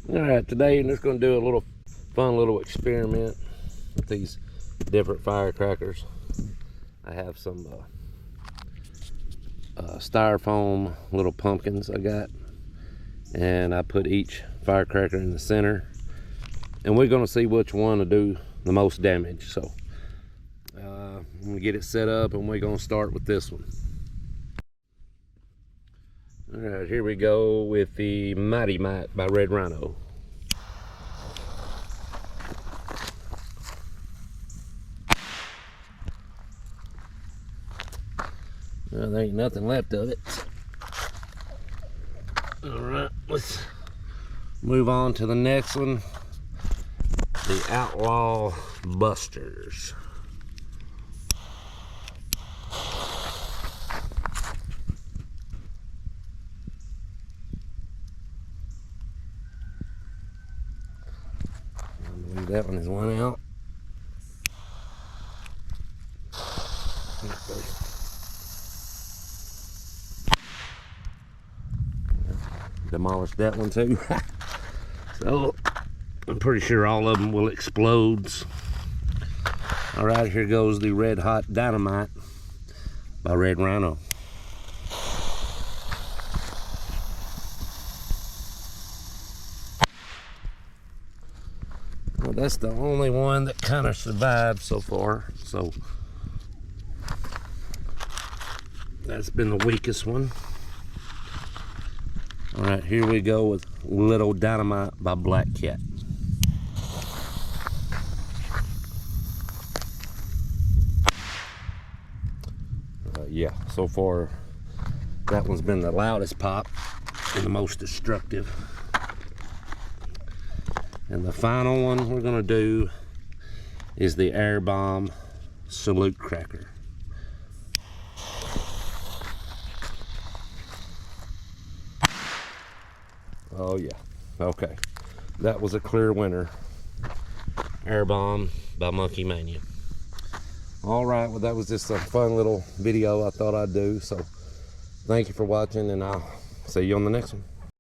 Alright, today I'm just going to do a little fun little experiment with these different firecrackers. I have some styrofoam little pumpkins I got, and I put each firecracker in the center, and we're going to see which one will do the most damage. So I'm going to get it set up, and we're going to start with this one. Alright, here we go with the Mighty Mite by Red Rhino. Well, there ain't nothing left of it. Alright, let's move on to the next one. The Outlaw Busters. I believe that one is one out. Demolished that one too. So I'm pretty sure all of them will explode. All right, here goes the Red Hot Dynamite by Red Rhino. Well, that's the only one that kind of survived so far, so that's been the weakest one. All right, here we go with Little Dynamite by Black Cat. Yeah, so far that one's been the loudest pop and the most destructive. And the final one we're gonna do is the Air Bomb Salute Cracker. Oh yeah, okay. That was a clear winner. Air Bomb by Monkey Mania. All right, well that was just a fun little video I thought I'd do. So thank you for watching, and I'll see you on the next one.